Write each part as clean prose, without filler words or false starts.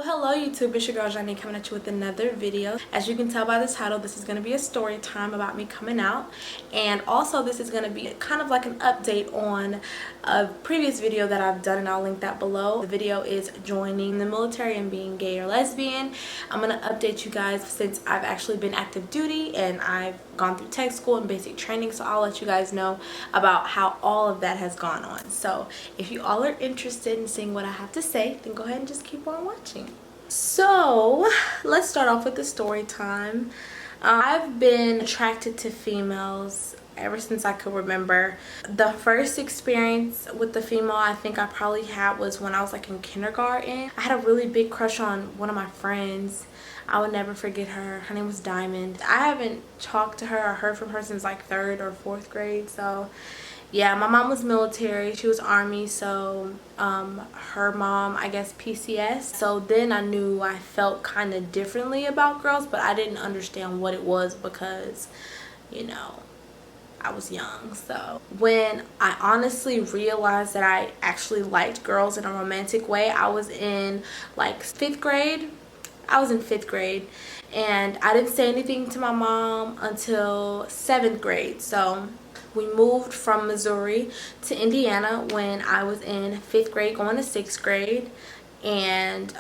Hello YouTube, it's your girl Zhanè coming at you with another video. As you can tell by the title, this is going to be a story time about me coming out, and also this is going to be kind of like an update on a previous video that I've done, and I'll link that below. The video is joining the military and being gay or lesbian. I'm going to update you guys since I've actually been active duty and I've gone through tech school and basic training, so I'll let you guys know about how all of that has gone on. So if you all are interested in seeing what I have to say, then go ahead and just keep on watching. So let's start off with the story time. I've been attracted to females ever since I could remember. The first experience with the female I think I probably had was when I was like in kindergarten. I had a really big crush on one of my friends. I would never forget her. Her name was Diamond. I haven't talked to her or heard from her since like 3rd or 4th grade. So yeah, my mom was military. She was Army, so her mom, I guess, PCS. So then I knew I felt kind of differently about girls, but I didn't understand what it was because, you know, I was young. So when I honestly realized that I actually liked girls in a romantic way, I was in like 5th grade. I was in 5th grade, and I didn't say anything to my mom until 7th grade. So we moved from Missouri to Indiana when I was in 5th grade going to 6th grade. And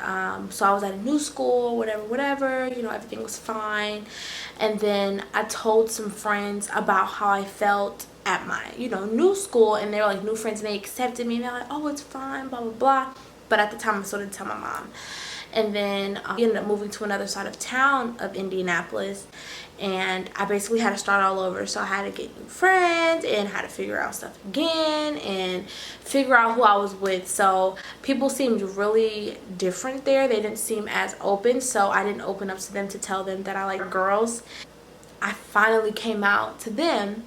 so I was at a new school, whatever, you know, everything was fine. And then I told some friends about how I felt at my, you know, new school, and they were like new friends, and they accepted me, and they're like, oh, it's fine, blah, blah, blah. But at the time I still didn't tell my mom. And then we ended up moving to another side of town of Indianapolis, and I basically had to start all over. So I had to get new friends and had to figure out stuff again and figure out who I was with. So people seemed really different there. They didn't seem as open, so I didn't open up to them to tell them that I like girls. I finally came out to them,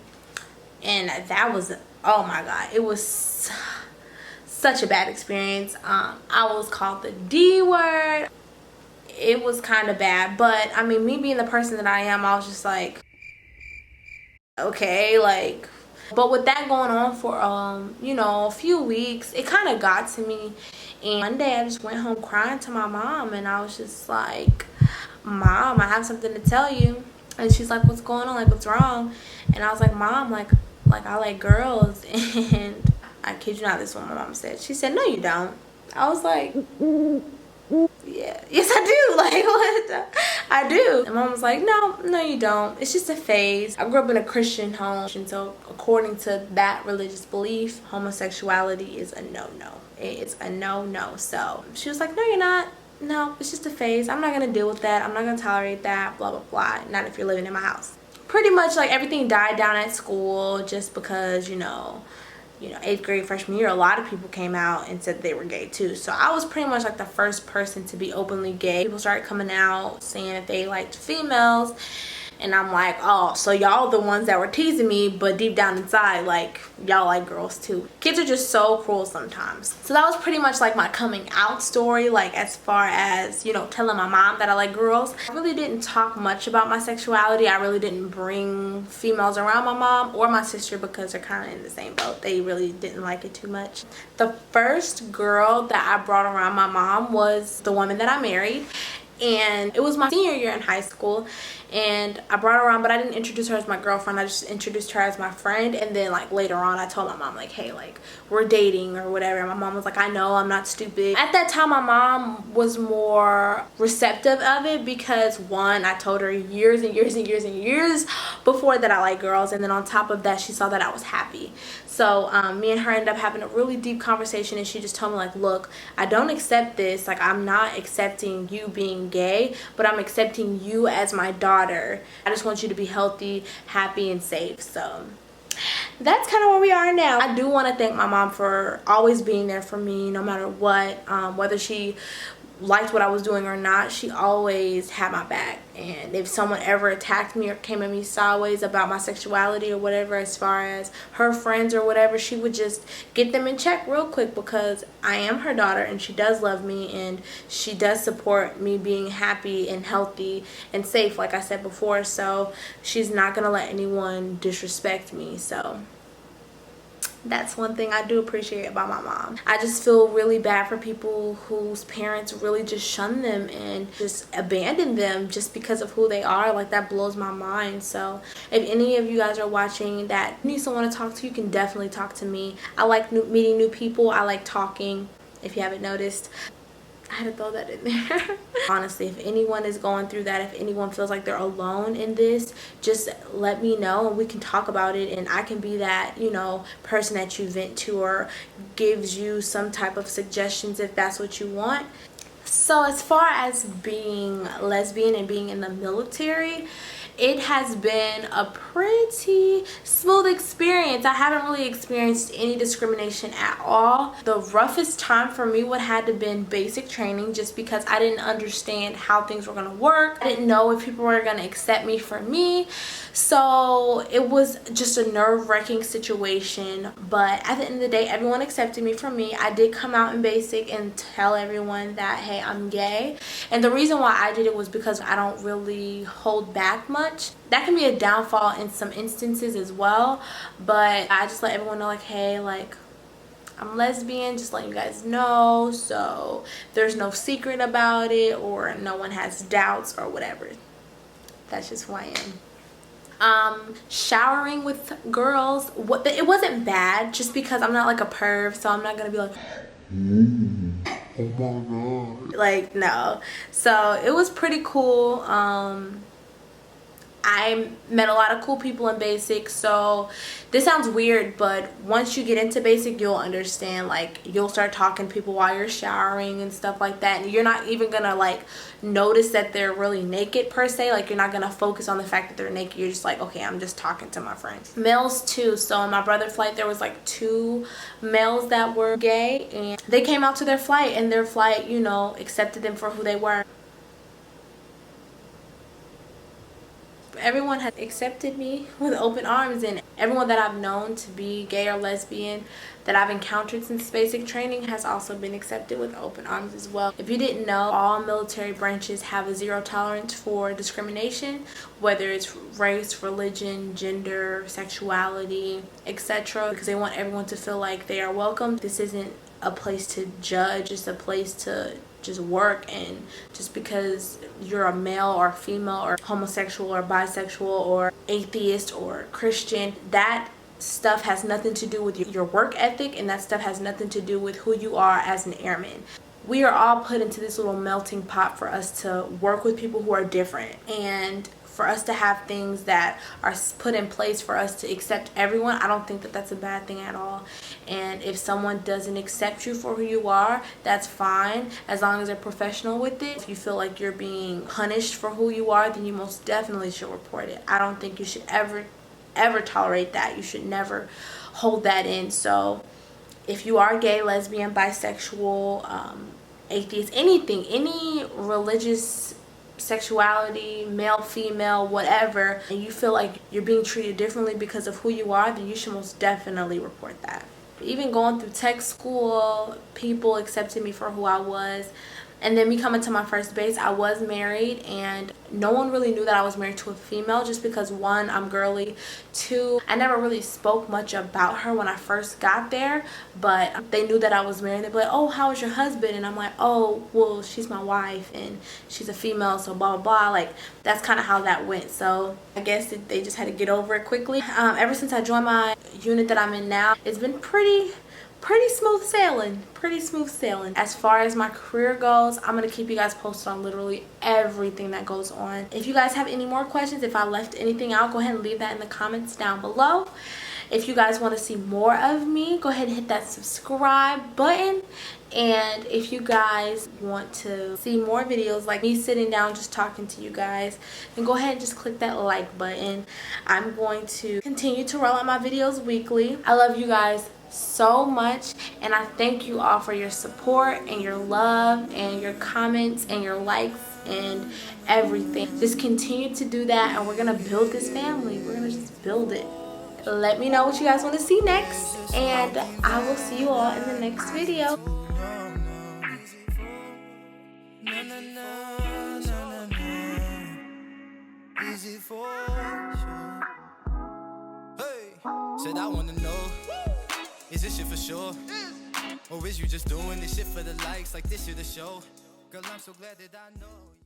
and that was, oh my god, it was such a bad experience. I was called the D word. It was kind of bad, but I mean, me being the person that I am, I was just like, okay, like. But with that going on for you know, a few weeks, it kind of got to me. And one day I just went home crying to my mom, and I was just like, Mom, I have something to tell you. And she's like, what's going on, like, what's wrong? And I was like, Mom, like I like girls. And I kid you not, this is what my mom said. She said, no, you don't. I was like, yeah, yes, I do. Like, what? I do. And mom was like, no, you don't. It's just a phase. I grew up in a Christian home, and so according to that religious belief, homosexuality is a no-no. It's a no-no. So she was like, no, you're not. No, it's just a phase. I'm not going to deal with that. I'm not going to tolerate that, blah, blah, blah. Not if you're living in my house. Pretty much, like, everything died down at school just because, you know, 8th grade, freshman year, a lot of people came out and said they were gay too. So I was pretty much like the first person to be openly gay. People started coming out saying that they liked females, and I'm like, oh, so y'all the ones that were teasing me, but deep down inside, like, y'all like girls too. Kids are just so cruel sometimes. So that was pretty much like my coming out story, like as far as, you know, telling my mom that I like girls. I really didn't talk much about my sexuality. I really didn't bring females around my mom or my sister because they're kind of in the same boat. They really didn't like it too much. The first girl that I brought around my mom was the woman that I married. And it was my senior year in high school, and I brought her around, but I didn't introduce her as my girlfriend. I just introduced her as my friend. And then like later on, I told my mom like, hey, like, we're dating or whatever. And my mom was like, I know, I'm not stupid. At that time, my mom was more receptive of it because, one, I told her years and years and years and years before that I like girls, and then on top of that, she saw that I was happy. So me and her ended up having a really deep conversation, and she just told me like, look, I don't accept this. Like, I'm not accepting you being gay, but I'm accepting you as my daughter. I just want you to be healthy, happy, and safe. So that's kind of where we are now. I do want to thank my mom for always being there for me no matter what, whether she liked what I was doing or not. She always had my back, and if someone ever attacked me or came at me sideways about my sexuality or whatever, as far as her friends or whatever, she would just get them in check real quick because I am her daughter, and she does love me, and she does support me being happy and healthy and safe, like I said before. So she's not gonna let anyone disrespect me. So That's one thing I do appreciate about my mom. I just feel really bad for people whose parents really just shun them and just abandon them just because of who they are. Like, that blows my mind. So if any of you guys are watching that need someone to talk to, you can definitely talk to me. I like meeting new people. I like talking, if you haven't noticed. I had to throw that in there. Honestly, if anyone is going through that, if anyone feels like they're alone in this, just let me know and we can talk about it, and I can be that, you know, person that you vent to or gives you some type of suggestions if that's what you want. So as far as being lesbian and being in the military, it has been a pretty smooth experience. I haven't really experienced any discrimination at all. The roughest time for me would have to been basic training, just because I didn't understand how things were going to work. I didn't know if people were going to accept me for me. So it was just a nerve-wracking situation, but at the end of the day, everyone accepted me for me. I did come out in basic and tell everyone that, hey, I'm gay. And the reason why I did it was because I don't really hold back much. That can be a downfall in some instances as well, but I just let everyone know, like, hey, like, I'm lesbian, just letting you guys know, so there's no secret about it or no one has doubts or whatever. That's just who I am. Showering with girls, it wasn't bad, just because I'm not like a perv, so I'm not gonna be like, oh my god, like, no. So it was pretty cool. I met a lot of cool people in basic. So this sounds weird, but once you get into basic, you'll understand. Like, you'll start talking to people while you're showering and stuff like that, and you're not even gonna like notice that they're really naked per se. Like, you're not gonna focus on the fact that they're naked. You're just like, okay, I'm just talking to my friends. Males too. So in my brother's flight, there was like 2 males that were gay, and they came out to their flight, and their flight, you know, accepted them for who they were. Everyone has accepted me with open arms, and everyone that I've known to be gay or lesbian that I've encountered since basic training has also been accepted with open arms as well. If you didn't know, all military branches have a zero tolerance for discrimination, whether it's race, religion, gender, sexuality, etc., because they want everyone to feel like they are welcome. This isn't a place to judge, it's a place to just work. And just because you're a male or female or homosexual or bisexual or atheist or Christian, that stuff has nothing to do with your work ethic, and that stuff has nothing to do with who you are as an airman. We are all put into this little melting pot for us to work with people who are different, and for us to have things that are put in place for us to accept everyone. I don't think that that's a bad thing at all. And if someone doesn't accept you for who you are, that's fine, as long as they're professional with it. If you feel like you're being punished for who you are, then you most definitely should report it. I don't think you should ever tolerate that. You should never hold that in. So if you are gay, lesbian, bisexual, atheist, anything, any religious sexuality, male, female, whatever, and you feel like you're being treated differently because of who you are, then you should most definitely report that. Even going through tech school, people accepted me for who I was. And then me coming to my first base, I was married, and no one really knew that I was married to a female, just because 1, I'm girly, 2, I never really spoke much about her when I first got there, but they knew that I was married. They'd be like, oh, how is your husband? And I'm like, oh, well, she's my wife and she's a female, so blah blah blah. Like, that's kind of how that went. So I guess they just had to get over it quickly. Ever since I joined my unit that I'm in now, it's been pretty smooth sailing. As far as my career goes, I'm gonna keep you guys posted on literally everything that goes on. If you guys have any more questions, if I left anything out, go ahead and leave that in the comments down below. If you guys want to see more of me, go ahead and hit that subscribe button. And if you guys want to see more videos like me sitting down just talking to you guys, then go ahead and just click that like button. I'm going to continue to roll out my videos weekly. I love you guys so much, and I thank you all for your support and your love and your comments and your likes and everything. Just continue to do that, and we're gonna build this family. We're gonna just build it. Let me know what you guys want to see next, and I will see you all in the next video. Said I wanna know. Is this shit for sure? Or is you just doing this shit for the likes? Like this shit a show? Girl, I'm so glad that I know you.